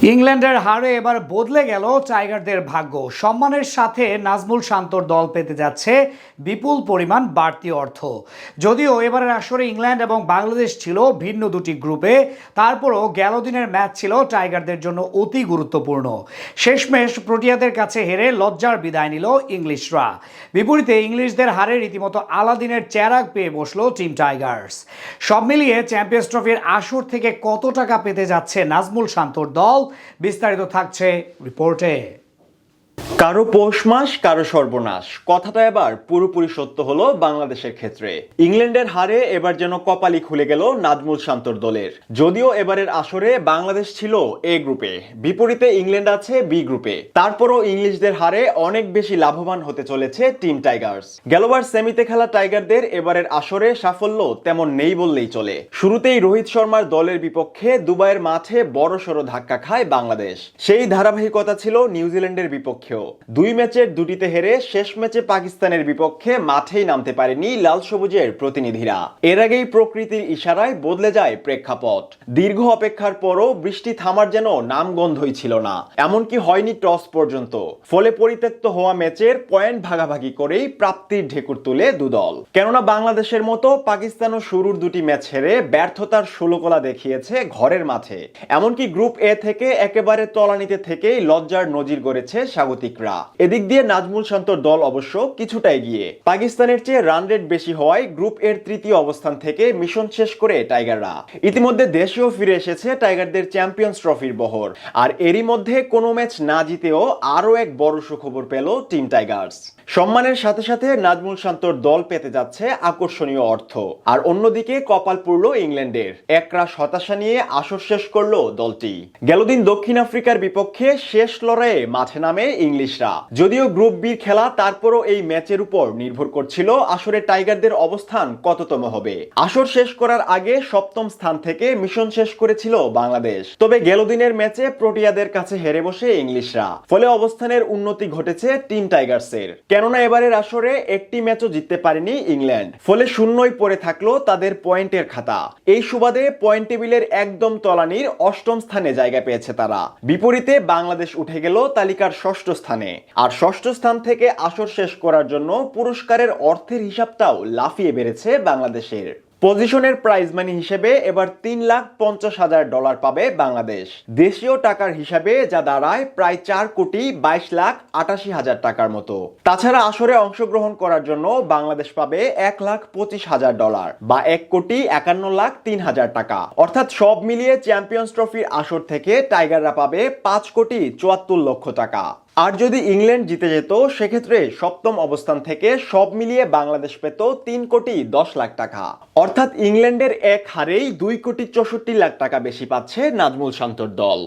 ইংল্যান্ডের হারে এবার বদলে গেল টাইগারদের ভাগ্য। সম্মানের সাথে নাজমুল শান্তর দল পেতে যাচ্ছে বিপুল পরিমাণ বাড়তি অর্থ। যদিও এবারের আসরে ইংল্যান্ড এবং বাংলাদেশ ছিল ভিন্ন দুটি গ্রুপে, তারপরও গেল দিনের ম্যাচ ছিল টাইগারদের জন্য অতি গুরুত্বপূর্ণ। শেষমেশ প্রোটিয়াদের কাছে হেরে লজ্জার বিদায় নিল ইংলিশরা। বিপরীতে ইংলিশদের হারে রীতিমতো আলাদিনের চেরাগ পেয়ে বসলো টিম টাইগার্স। সব মিলিয়ে চ্যাম্পিয়ন্স ট্রফির আসর থেকে কত টাকা পেতে যাচ্ছে নাজমুল শান্তর দল, বিস্তারিত থাকছে রিপোর্টে। কারো পৌষ মাস, কারো সর্বনাশ, কথাটা এবার পুরোপুরি সত্য হলো বাংলাদেশের ক্ষেত্রে। ইংল্যান্ডের হারে এবার যেন কপালই খুলে গেল নাজমুল শান্তর দলের। যদিও এবারের আসরে বাংলাদেশ ছিল এ গ্রুপে, বিপরীতে ইংল্যান্ড আছে বি গ্রুপে, তারপরও ইংলিশদের হারে অনেক বেশি লাভবান হতে চলেছে টিম টাইগার্স। গেলবার সেমিতে খেলা টাইগারদের এবারের আসরে সাফল্য তেমন নেই বললেই চলে। শুরুতেই রোহিত শর্মার দলের বিপক্ষে দুবাইয়ের মাঠে বড়সড় ধাক্কা খায় বাংলাদেশ। সেই ধারাবাহিকতা ছিল নিউজিল্যান্ডের বিপক্ষেও। দুই ম্যাচের দুটিতে হেরে শেষ ম্যাচে পাকিস্তানের বিপক্ষে মাঠেই নামতে পারেনি লাল সবুজের প্রতিনিধিরা। এর আগেই প্রকৃতির ইশারায় বদলে যায় প্রেক্ষাপট। দীর্ঘ অপেক্ষার পরও বৃষ্টি থামার যেন নামগন্ধই ছিল না, এমনকি হয়নি টস পর্যন্ত। ফলে পরিত্যক্ত হওয়া ম্যাচের পয়েন্ট ভাগাভাগি করেই প্রাপ্তির ঢেকুর তুলে দুদল। কেননা বাংলাদেশের মতো পাকিস্তানও শুরুর দুটি ম্যাচ হেরে ব্যর্থতার ষোলকলা দেখিয়েছে ঘরের মাঠে। এমনকি গ্রুপ এ থেকে একেবারে তলানিতে থেকেই লজ্জার নজির গড়েছে স্বাগতিক। এদিক দিয়ে নাজমুল শান্তর দল অবশ্য কিছুটা এগিয়ে। পাকিস্তানের চেয়ে রান রেট বেশি হওয়ায় গ্রুপ এর তৃতীয় অবস্থান থেকে মিশন শেষ করে টাইগাররা ইতিমধ্যে দেশেও ফিরে এসেছে টাইগারদের চ্যাম্পিয়ন্স ট্রফির বহর। আর এরই মধ্যে কোনো ম্যাচ না জিতেও আরো এক বড় সুখবর পেল টিম টাইগার্স। সম্মানের সাথে সাথে নাজমুল শান্তর দল পেতে যাচ্ছে আকর্ষণীয় অর্থ। আর অন্যদিকে কপাল পুড়ল ইংল্যান্ডের, একরাশ হতাশা নিয়ে আসর শেষ করলো দলটি। গেলদিন দক্ষিণ আফ্রিকার বিপক্ষে শেষ লড়াইয়ে মাঠে নামে ইংলিশরা। যদিও গ্রুপ বির খেলা, তারপরও এই ম্যাচের উপর নির্ভর করছিল আসলে টাইগারদের অবস্থান কততম হবে। আসর শেষ করার আগে সপ্তম স্থান থেকে মিশন শেষ করেছিল বাংলাদেশ। তবে গেলদিনের ম্যাচে প্রোটিয়াদের কাছে হেরে বসে ইংলিশরা। ফলে অবস্থানের উন্নতি ঘটেছে টিম টাইগার্সের। কেননা এবারের আসরে একটি ম্যাচও জিততে পারেনি ইংল্যান্ড। ফলে শূন্যই পড়ে থাকলো তাদের পয়েন্টের খাতা। এই সুবাদে পয়েন্ট টেবিলের একদম তলানির অষ্টম স্থানে জায়গা পেয়েছে তারা। বিপরীতে বাংলাদেশ উঠে গেল তালিকার ষষ্ঠ স্থানে। আর ষষ্ঠ স্থান থেকে আসর শেষ করার জন্য পুরস্কারের অর্থের হিসাবটাও লাফিয়ে বেড়েছে বাংলাদেশের। পজিশনের প্রাইজ মানি হিসেবে এবার $3,50,000 পাবে বাংলাদেশ। দেশীয় টাকার হিসাবে যা দাঁড়ায় প্রায় $4,82,88,000 টাকার মতো। তাছাড়া আসরে অংশগ্রহণ করার জন্য বাংলাদেশ পাবে $1,25,000 বা $1,51,03,000 টাকা। অর্থাৎ সব মিলিয়ে চ্যাম্পিয়ন্স ট্রফির আসর থেকে টাইগাররা পাবে $5,74,00,000 টাকা। আর যদি ইংল্যান্ড জিতে যেত, সেক্ষেত্রে সপ্তম অবস্থান থেকে সব মিলিয়ে বাংলাদেশ পেত $3,10,00,000 টাকা। অর্থাৎ ইংল্যান্ডের এক হারেই $2,64,00,000 টাকা বেশি পাচ্ছে নাজমুল শান্তর দল।